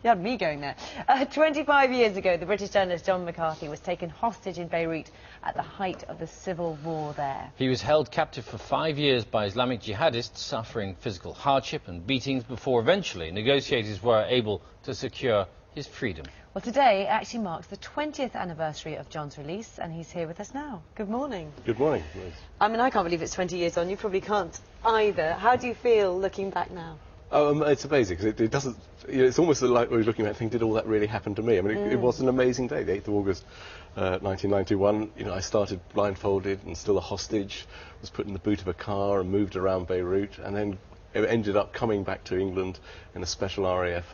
You had me going there. 25 years ago, the British journalist John McCarthy was taken hostage in Beirut at the height of the civil war there. He was held captive for 5 years by Islamic jihadists, suffering physical hardship and beatings before eventually negotiators were able to secure his freedom. Well, today actually marks the 20th anniversary of John's release, and he's here with us now. Good morning. Good morning. I mean, I can't believe it's 20 years on. You probably can't either. How do you feel looking back now? It's amazing, because it doesn't, you know, it's almost like we're looking at it thinking, did all that really happen to me? I mean, it was an amazing day, the 8th of August, 1991. You know, I started blindfolded and still a hostage, was put in the boot of a car and moved around Beirut, and then it ended up coming back to England in a special RAF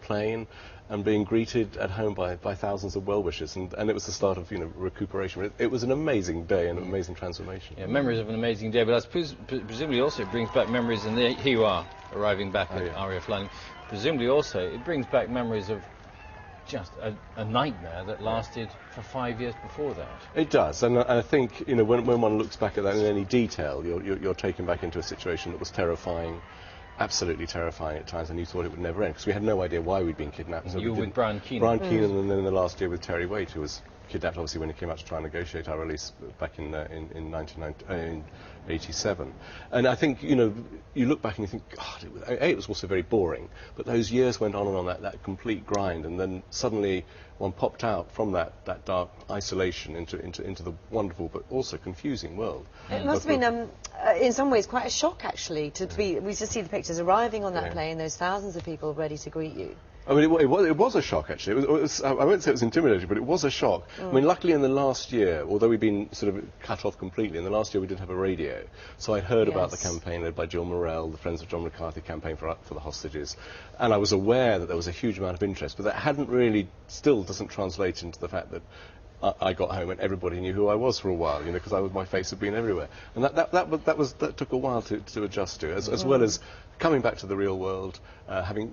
plane and being greeted at home by thousands of well-wishers, and it was the start of, you know, recuperation. It was an amazing day and an amazing transformation. Yeah, memories of an amazing day, but I suppose presumably also it brings back memories, and here you are, arriving back at RAF landing. Presumably also it brings back memories of just a nightmare that lasted for 5 years before that. It does, and I think, you know, when one looks back at that in any detail, you're taken back into a situation that was terrifying, absolutely terrifying at times, and you thought it would never end, because we had no idea why we'd been kidnapped. So you were with Brian Keenan. Brian Keenan, and then in the last year with Terry Waite, who was kidnapped obviously when he came out to try and negotiate our release back in 1987. And I think, you know, you look back and you think, God, it was also very boring, but those years went on that complete grind, and then suddenly one popped out from that dark isolation into the wonderful but also confusing world. It must have been, in some ways, quite a shock, actually, to be. We just see the pictures arriving on that plane, those thousands of people ready to greet you. I mean, it was a shock, actually. I won't say it was intimidating, but it was a shock. I mean, luckily in the last year, although we'd been sort of cut off completely, in the last year we did have a radio. So I'd heard about the campaign led by Jill Morell, the Friends of John McCarthy campaign for the hostages. And I was aware that there was a huge amount of interest, but that hadn't really, still doesn't translate into the fact that I got home and everybody knew who I was for a while, you know, because my face had been everywhere. And that took a while to adjust to, as well as coming back to the real world, having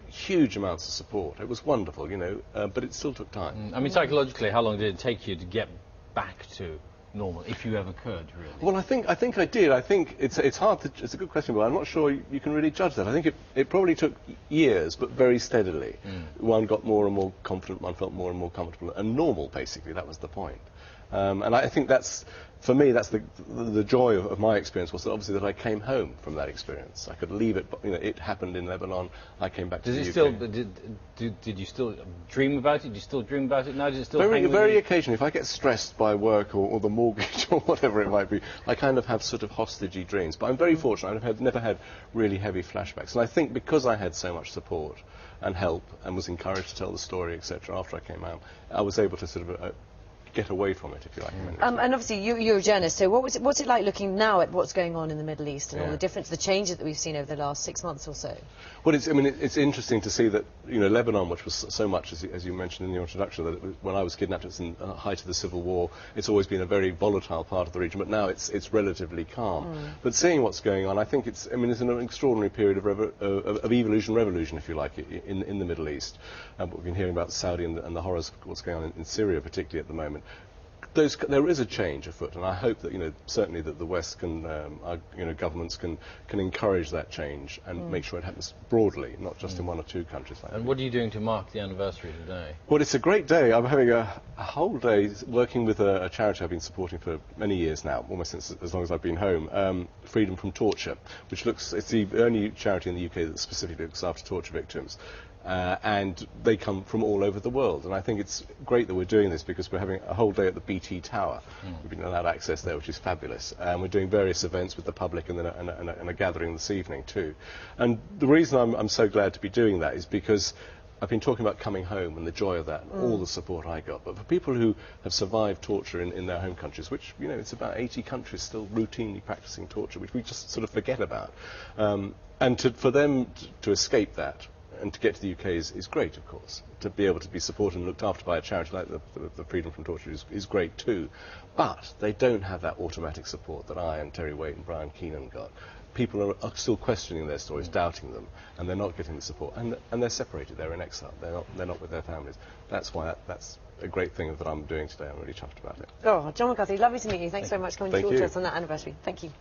huge amounts of support. It was wonderful, you know, but it still took time. I mean, psychologically, how long did it take you to get back to normal, if you ever could, really? Well, I think I did. I think it's hard to, it's a good question, but I'm not sure you can really judge that. I think it probably took years, but very steadily. One got more and more confident, one felt more and more comfortable, and normal, basically. That was the point. And I think that's, for me, that's the joy of my experience, was that obviously that I came home from that experience. I could leave it, you know, it happened in Lebanon, I came back to the UK. Did you still dream about it? Do you still dream about it now? Does it still very occasionally, if I get stressed by work or the mortgage or whatever it might be, I kind of have sort of hostagey dreams. But I'm very fortunate, I've never had really heavy flashbacks. And I think because I had so much support and help and was encouraged to tell the story, etc., after I came out, I was able to sort of get away from it, if you like. And obviously you're a journalist, so what's it like looking now at what's going on in the Middle East and all the difference, the changes that we've seen over the last 6 months or so? Well, it's interesting to see that, you know, Lebanon, which was so much, as you mentioned in your introduction, that when I was kidnapped, it's in the height of the civil war. It's always been a very volatile part of the region, but now it's relatively calm. But seeing what's going on, I think it's an extraordinary period of evolution, revolution, if you like, in the Middle East. We've been hearing about Saudi and the horrors of what's going on in Syria, particularly at the moment. There is a change afoot, and I hope that, you know, certainly that the West can, you know, governments can encourage that change and make sure it happens broadly, not just in one or two countries. And what are you doing to mark the anniversary today? Well, it's a great day. I'm having a whole day working with a charity I've been supporting for many years now, almost since as long as I've been home, Freedom from Torture, which it's the only charity in the UK that specifically looks after torture victims. And they come from all over the world, and I think it's great that we're doing this because we're having a whole day at the BT Tower. We've been allowed access there, which is fabulous, and we're doing various events with the public and then a gathering this evening too. And the reason I'm so glad to be doing that is because I've been talking about coming home and the joy of that and all the support I got, but for people who have survived torture in their home countries, which, you know, it's about 80 countries still routinely practicing torture, which we just sort of forget about, and for them to escape that and to get to the UK is great, of course. To be able to be supported and looked after by a charity like the Freedom from Torture is great too. But they don't have that automatic support that I and Terry Waite and Brian Keenan got. People are still questioning their stories, doubting them, and they're not getting the support. And they're separated, they're in exile, they're not with their families. That's why that's a great thing that I'm doing today. I'm really chuffed about it. Oh, John McCarthy, lovely to meet you. Thanks so much for coming to talk to us on that anniversary. Thank you.